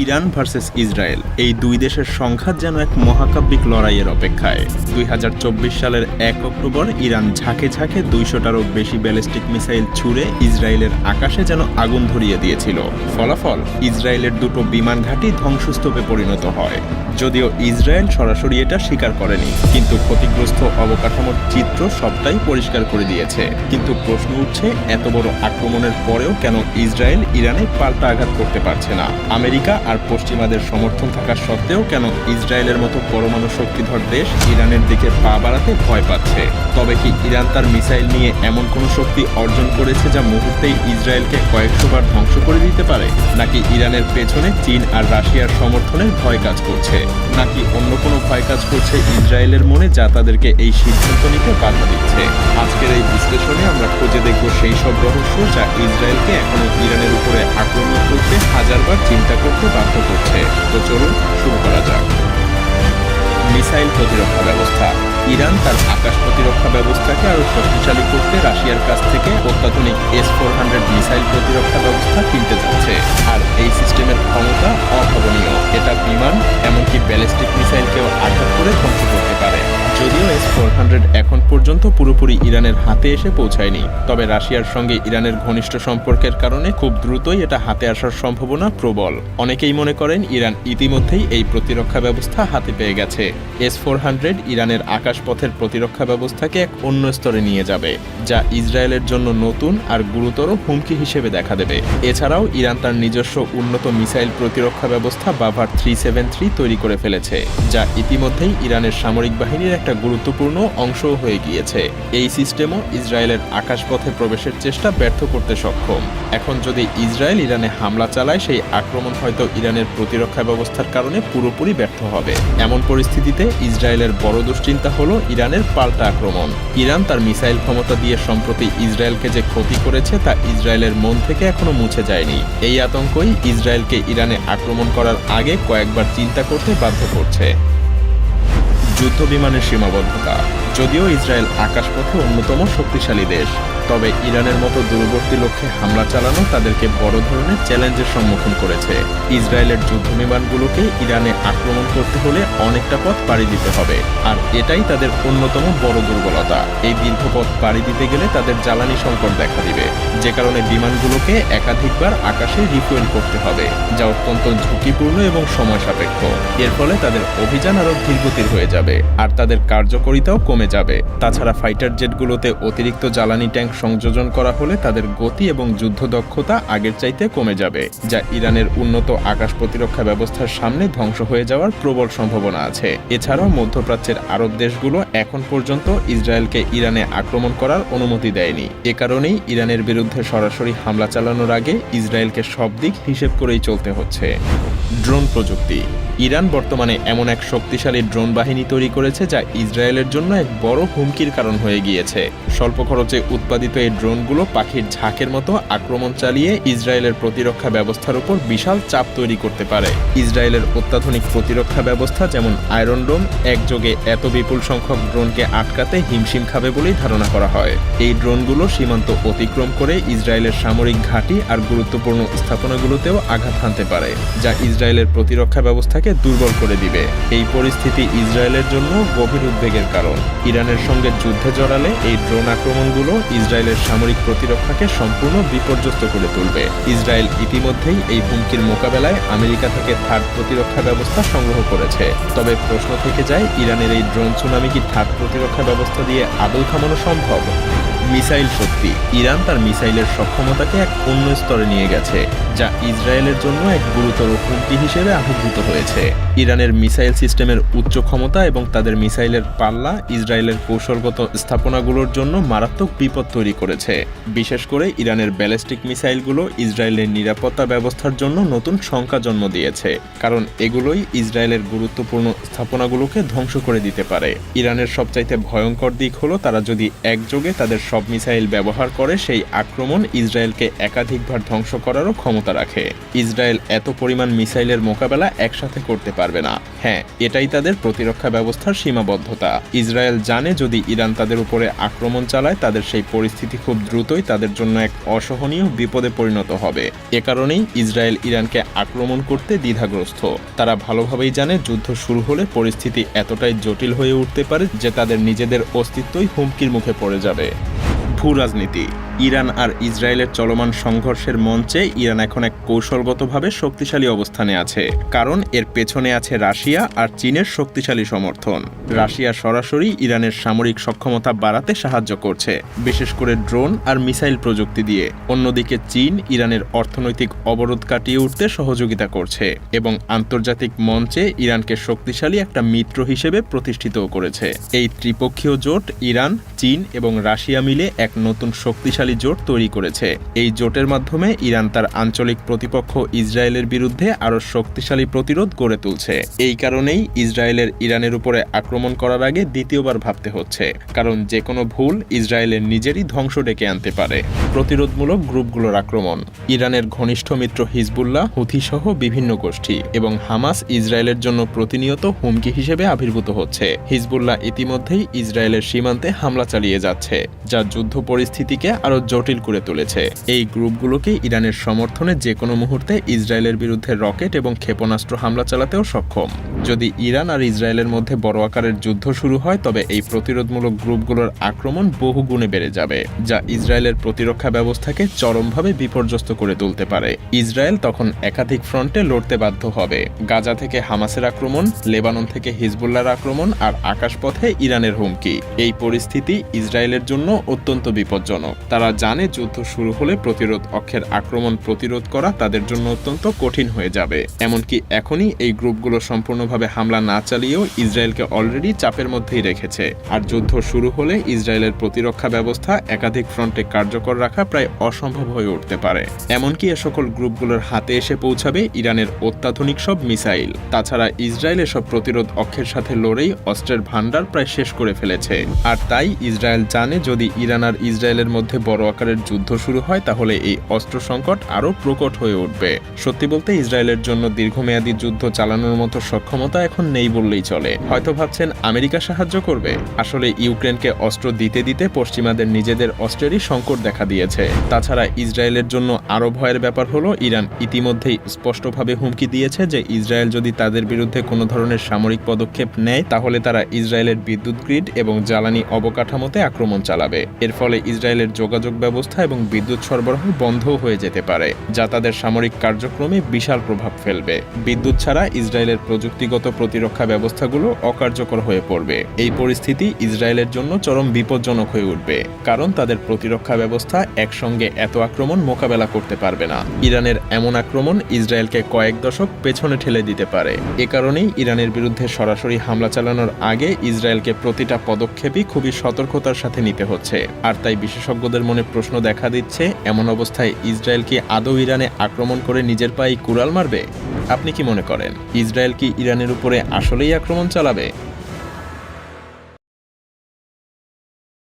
Iran versus Israel এই দুই দেশের সংঘাত যেন এক মহাকাব্যিক লড়াইয়ের অপেক্ষায়। ২০২৪ সালের ১ অক্টোবর ইরান ঝাঁকে ঝাঁকে ২০০টারও বেশি ব্যালিস্টিক মিসাইল ছুড়ে ইসরায়েলের আকাশে যেন আগুন ধরিয়ে দিয়েছিল। ফলাফল, ইসরায়েলের দুটো বিমান ঘাঁটি ধ্বংসস্তূপে পরিণত হয়। যদিও ইসরায়েল সরাসরি এটা স্বীকার করেনি, কিন্তু ক্ষতিগ্রস্ত অবকাঠামোর চিত্র সবটাই পরিষ্কার করে দিয়েছে। কিন্তু প্রশ্ন উঠছে, এত বড় আক্রমণের পরেও কেন ইসরায়েল ইরানে পাল্টা আঘাত করতে পারছে না? আমেরিকা আর পশ্চিমাদের সমর্থন থাকা সত্ত্বেও কেন ইসরায়েলের মতো পরমাণু শক্তিধর দেশ ইরানের দিকে পা বাড়াতে ভয় পাচ্ছে? তবে কি ইরান তার মিসাইল নিয়ে এমন কোনো শক্তি অর্জন করেছে যা মুহূর্তেই ইসরায়েলকে কয়েকশোবার ধ্বংস করে দিতে পারে? নাকি ইরানের পেছনে চীন আর রাশিয়ার সমর্থনের ভয় কাজ করছে? নাকি অন্য কোনো ভয় কাজ করছে ইসরায়েলের মনে, যা তাদেরকে এই সিদ্ধান্ত নিতে বাধা দিচ্ছে? আজকের এই বিশ্লেষণে আমরা খুঁজে দেখব সেই সব রহস্য যা ইসরায়েলকে এখনো ইরানের উপরে আক্রমণ করতে হাজারবার চিন্তা করতে বাধ্য করছে। তো চলুন শুরু করা যাক। মিসাইল প্রতিরক্ষা ব্যবস্থা। ইরান তার আকাশ প্রতিরক্ষা ব্যবস্থাকে আরও শক্তিশালী করতে রাশিয়ার কাছ থেকে অত্যাধুনিক S-400 মিসাইল প্রতিরক্ষা ব্যবস্থা কিনতে যাচ্ছে। আর এই সিস্টেমের ক্ষমতা অভাবনীয়। এটা বিমান, এমনকি ব্যালিস্টিক মিসাইলকেও আঘাত করে ধ্বংস করতে পারে। যদিও S-400 এখন পর্যন্ত পুরোপুরি ইরানের হাতে এসে পৌঁছায়নি, তবে রাশিয়ার সঙ্গে ইরানের ঘনিষ্ঠ সম্পর্কের কারণে খুব দ্রুতই এটা হাতে আসার সম্ভাবনা প্রবল। অনেকেই মনে করেন ইরান ইতিমধ্যেই এই প্রতিরক্ষা ব্যবস্থা হাতে পেয়ে গেছে। S-400 ইরানের আকাশপথের প্রতিরক্ষা ব্যবস্থাকে এক অন্য স্তরে নিয়ে যাবে, যা ইসরায়েলের জন্য নতুন আর গুরুতর হুমকি হিসেবে দেখা দেবে। এছাড়াও ইরান তার নিজস্ব উন্নত মিসাইল প্রতিরক্ষা ব্যবস্থা বাভার 373 তৈরি করে ফেলেছে, যা ইতিমধ্যেই ইরানের সামরিক বাহিনীর একটা গুরুত্বপূর্ণ অংশ হয়ে গিয়েছে। এই সিস্টেমও ইসরায়েলের আকাশপথে প্রবেশের চেষ্টা ব্যর্থ করতে সক্ষম। এখন যদি ইসরায়েল ইরানে হামলা চালায়, সেই আক্রমণ হয়তো ইরানের প্রতিরক্ষা ব্যবস্থার কারণে পুরোপুরি ব্যর্থ হবে। এমন পরিস্থিতিতে ইসরায়েলের বড় দুশ্চিন্তা হলো ইরানের পাল্টা আক্রমণ। ইরান তার মিসাইল ক্ষমতা দিয়ে সম্প্রতি ইসরায়েলকে যে ক্ষতি করেছে তা ইসরায়েলের মন থেকে এখনো মুছে যায়নি। এই আতঙ্কই ইসরায়েলকে ইরানে আক্রমণ করার আগে কয়েকবার চিন্তা করতে বাধ্য করছে। যুদ্ধ বিমানের সীমাবদ্ধতা। যদিও ইসরায়েল আকাশপথে অন্যতম শক্তিশালী দেশ, তবে ইরানের মতো দূরবর্তী লক্ষ্যে হামলা চালানো তাদেরকে বড় ধরনের চ্যালেঞ্জের সম্মুখীন করেছে। ইসরায়েলের যুদ্ধ বিমানগুলোকে ইরানে আক্রমণ করতে হলে অনেকটা পথ পাড়ি দিতে হবে, আর এটাই তাদের অন্যতম বড় দুর্বলতা। এই দীর্ঘ পথ পাড়ি দিতে গেলে তাদের জ্বালানি সংকট দেখা দিবে, যে কারণে বিমানগুলোকে একাধিকবার আকাশে রিফুয়েল করতে হবে, যা অত্যন্ত ঝুঁকিপূর্ণ এবং সময় সাপেক্ষ। এর ফলে তাদের অভিযান আরও ধীরগতির হয়ে যাবে, আর তাদের কার্যকারিতাও কমে যাবে। তাছাড়া ফাইটার জেটগুলোতে অতিরিক্ত জ্বালানি ট্যাঙ্ক সংযোজন করা হলে তাদের গতি এবং যুদ্ধ দক্ষতা আগের চাইতে কমে যাবে, যা ইরানের উন্নত আকাশ প্রতিরক্ষা ব্যবস্থার সামনে ধ্বংস হয়ে যাওয়ার প্রবল সম্ভাবনা আছে। এছাড়াও মধ্যপ্রাচ্যের আরব দেশগুলো এখন পর্যন্ত ইসরায়েলকে ইরানে আক্রমণ করার অনুমতি দেয়নি। এ কারণেই ইরানের বিরুদ্ধে সরাসরি হামলা চালানোর আগে ইসরায়েলকে সব দিক হিসেব করেই চলতে হচ্ছে। ড্রোন প্রযুক্তি। ইরান বর্তমানে এমন এক শক্তিশালী ড্রোন বাহিনী তৈরি করেছে যা ইসরায়েলের জন্য এক বড় হুমকির কারণ হয়ে গিয়েছে। স্বল্প খরচে উৎপাদিত এই ড্রোনগুলো পাখির ঝাঁকের মতো আক্রমণ চালিয়ে ইসরায়েলের প্রতিরক্ষা ব্যবস্থার উপর বিশাল চাপ তৈরি করতে পারে। ইসরায়েলের অত্যাধুনিক প্রতিরক্ষা ব্যবস্থা যেমন আয়রন ডোম একযোগে এত বিপুল সংখ্যক ড্রোনকে আটকাতে হিমশিম খাবে বলেই ধারণা করা হয়। এই ড্রোনগুলো সীমান্ত অতিক্রম করে ইসরায়েলের সামরিক ঘাঁটি আর গুরুত্বপূর্ণ স্থাপনাগুলোতেও আঘাত হানতে পারে, যা ইসরায়েলের প্রতিরক্ষা ব্যবস্থাকে দুর্বল করে দিবে। এই পরিস্থিতি ইসরায়েলের জন্য গভীর উদ্বেগের কারণ। ইরানের সঙ্গে যুদ্ধে জড়ালে এই ড্রোন আক্রমণগুলো ইসরায়েলের সামরিক প্রতিরক্ষাকে সম্পূর্ণ বিপর্যস্ত করে তুলবে। ইসরায়েল ইতিমধ্যেই এই হুমকির মোকাবেলায় আমেরিকা থেকে থার্ড প্রতিরক্ষা ব্যবস্থা সংগ্রহ করেছে। তবে প্রশ্ন থেকে যায়, ইরানের এই ড্রোন সুনামি কি থার্ড প্রতিরক্ষা ব্যবস্থা দিয়ে আদৌ থামানো সম্ভব? মিসাইল শক্তি। ইরান তার মিসাইলের সক্ষমতাকে এক অন্য স্তরে নিয়ে গেছে, যা ইসরায়েলের জন্য এক গুরুতর হুমকি হিসেবে আবির্ভূত হয়েছে। ইরানের মিসাইল সিস্টেমের উচ্চ ক্ষমতা এবং তাদের মিসাইলের পাল্লা ইসরায়েলের কৌশলগত স্থাপনাগুলোর জন্য মারাত্মক বিপদ তৈরি করেছে। বিশেষ করে ইরানের ব্যালিস্টিক মিসাইলগুলো ইসরায়েলের নিরাপত্তা ব্যবস্থার জন্য নতুন শঙ্কা জন্ম দিয়েছে, কারণ এগুলোই ইসরায়েলের গুরুত্বপূর্ণ স্থাপনাগুলোকে ধ্বংস করে দিতে পারে। ইরানের সবচাইতে ভয়ঙ্কর দিক হলো, তারা যদি একযোগে তাদের সব মিসাইল ব্যবহার করে, সেই আক্রমণ ইসরায়েলকে একাধিকবার ধ্বংস করারও ক্ষমতা রাখে। ইসরায়েল এত পরিমাণ মিসাইলের মোকাবেলা একসাথে করতে পারবে না। হ্যাঁ, এটাই তাদের প্রতিরক্ষা ব্যবস্থার সীমাবদ্ধতা। ইসরায়েল জানে যদি ইরান তাদের উপরে আক্রমণ চালায়, তাদের সেই পরিস্থিতি খুব দ্রুতই তাদের জন্য এক অসহনীয় বিপদে পরিণত হবে। এ কারণেই ইসরায়েল ইরানকে আক্রমণ করতে দ্বিধাগ্রস্ত। তারা ভালোভাবেই জানে যুদ্ধ শুরু হলে পরিস্থিতি এতটাই জটিল হয়ে উঠতে পারে যে তাদের নিজেদের অস্তিত্বই হুমকির মুখে পড়ে যাবে। ভূরাজনীতি। ইরান আর ইসরায়েলের চলমান সংঘর্ষের মঞ্চে ইরান এখন এক কৌশলগতভাবে শক্তিশালী অবস্থানে আছে, কারণ এর পেছনে আছে রাশিয়া আর চীনের শক্তিশালী সমর্থন। রাশিয়া সরাসরি ইরানের সামরিক সক্ষমতা বাড়াতে সাহায্য করছে, বিশেষ করে ড্রোন আর মিসাইল প্রযুক্তি দিয়ে। অন্যদিকে চীন ইরানের অর্থনৈতিক অবরোধ কাটিয়ে উঠতে সহযোগিতা করছে এবং আন্তর্জাতিক মঞ্চে ইরানকে শক্তিশালী একটা মিত্র হিসেবে প্রতিষ্ঠিতও করেছে। এই ত্রিপক্ষীয় জোট ইরান, চীন এবং রাশিয়া মিলে এক নতুন শক্তিশালী জোট তৈরি করেছে। এই জোটের মাধ্যমে ইরান তার আঞ্চলিক প্রতিপক্ষ ইসরায়েলের বিরুদ্ধে আরও শক্তিশালী প্রতিরোধ গড়ে তুলছে। এই কারণেই ইসরায়েলের ইরানের উপরে আক্রমণ করার আগে দ্বিতীয়বার ভাবতে হচ্ছে, কারণ যে কোনো ভুল ইসরায়েলের নিজেরই ধ্বংস ডেকে আনতে পারে। প্রতিরোধমূলক গ্রুপগুলোর আক্রমণ। ইরানের ঘনিষ্ঠ মিত্র হিজবুল্লাহ, হুথি সহ বিভিন্ন গোষ্ঠী এবং হামাস ইসরায়েলের জন্য প্রতিনিয়ত হুমকি হিসেবে আবির্ভূত হচ্ছে। হিজবুল্লাহ ইতিমধ্যেই ইসরায়েলের সীমান্তে হামলা চালিয়ে যাচ্ছে, যা যুদ্ধ পরিস্থিতিকে আরও জটিল করে তুলেছে। এই গ্রুপগুলোকে ইরানের সমর্থনে যে কোনো মুহূর্তে ইসরায়েলের বিরুদ্ধে রকেট এবং ক্ষেপণাস্ত্র হামলা চালাতেও সক্ষম। যদি ইরান আর ইসরায়েলের মধ্যে বড় আকারের যুদ্ধ শুরু হয়, তবে এই প্রতিরোধমূলক গ্রুপগুলোর আক্রমণ বহু গুণে বেড়ে যাবে, যা ইসরায়েলের প্রতিরক্ষা ব্যবস্থাকে চরমভাবে বিপর্যস্ত করে তুলতে পারে। ইসরায়েল তখন একাধিক ফ্রন্টে লড়তে বাধ্য হবে। গাজা থেকে হামাসের আক্রমণ, লেবানন থেকে হিজবুল্লাহর আক্রমণ আর আকাশপথে ইরানের হুমকি। এই পরিস্থিতি ইসরায়েলের জন্য অত্যন্ত বিপজ্জনক। তারা জানে যুদ্ধ শুরু হলে প্রতিরোধ অক্ষের আক্রমণ প্রতিরোধ করা তাদের জন্য অত্যন্ত কঠিন হয়ে যাবে। এমনকি এখনই এই গ্রুপগুলো সম্পূর্ণভাবে হামলা না চালিয়েও ইসরায়েলকে অলরেডি চাপের মধ্যেই রেখেছে। আর যুদ্ধ শুরু হলে ইসরায়েলের প্রতিরক্ষা ব্যবস্থা একাধিক ফ্রন্টে কার্যকর রাখা প্রায় অসম্ভব হয়ে উঠতে পারে। এমনকি এ সকল গ্রুপগুলোর হাতে এসে পৌঁছাবে ইরানের অত্যাধুনিক সব মিসাইল। তাছাড়া ইসরায়েল এসব প্রতিরোধ অক্ষের সাথে লড়েই অস্ত্রের ভান্ডার প্রায় শেষ করে ফেলেছে। আর তাই ইসরায়েল জানে যদি ইরান আর ইসরায়েলের মধ্যে বড় আকারের যুদ্ধ শুরু হয়, তাহলে এই অস্ত্র সংকট আরও প্রকট হয়ে উঠবে। সত্যি বলতে ইসরায়েলের জন্য দীর্ঘমেয়াদী যুদ্ধ চালানোর মতো সক্ষমতা এখন নেই বললেই চলে। হয়তো ভাবছেন আমেরিকা সাহায্য করবে। আসলে ইউক্রেনকে অস্ত্র দিতে দিতে পশ্চিমাদের নিজেদের অস্ত্রেরই সংকট দেখা দিয়েছে। তাছাড়া ইসরায়েলের জন্য আরও ভয়ের ব্যাপার হলো, ইরান ইতিমধ্যেই স্পষ্টভাবে হুমকি দিয়েছে যে ইসরায়েল যদি তাদের বিরুদ্ধে কোনো ধরনের সামরিক পদক্ষেপ নেয়, তাহলে তারা ইসরায়েলের বিদ্যুৎ গ্রিড এবং জ্বালানি অবকাঠামোতে আক্রমণ চালাবে। এর ফলে ইসরায়েলের যোগাযোগ ব্যবস্থা এবং বিদ্যুৎ সরবরাহ বন্ধও হয়ে যেতে পারে, যা তাদের সামরিক কার্যক্রমে বিশাল প্রভাব ফেলবে। বিদ্যুৎ ছাড়া ইসরায়েলের প্রযুক্তিগত প্রতিরক্ষা ব্যবস্থাগুলো অকার্যকর হয়ে পড়বে। এই পরিস্থিতি ইসরায়েলের জন্য চরম বিপজ্জনক হয়ে উঠবে, কারণ তাদের প্রতিরক্ষা ব্যবস্থা একসঙ্গে এত আক্রমণ মোকাবেলা করতে পারবে না। ইরানের এমন আক্রমণ ইসরায়েলকে কয়েক দশক পেছনে ঠেলে দিতে পারে। এ কারণেই ইরানের বিরুদ্ধে সরাসরি হামলা চালানোর আগে ইসরায়েলকে প্রতিটা পদক্ষেপই খুবই সতর্কতার সাথে নিতে হচ্ছে। আর তাই বিশেষজ্ঞদের মনে প্রশ্ন দেখা দিচ্ছে, এমন অবস্থায় ইসরায়েল কি আদৌ ইরানে আক্রমণ করে নিজের পায়ে কুড়াল মারবে? আপনি কি মনে করেন, ইসরায়েল কি ইরানের উপরে আসলেই আক্রমণ চালাবে?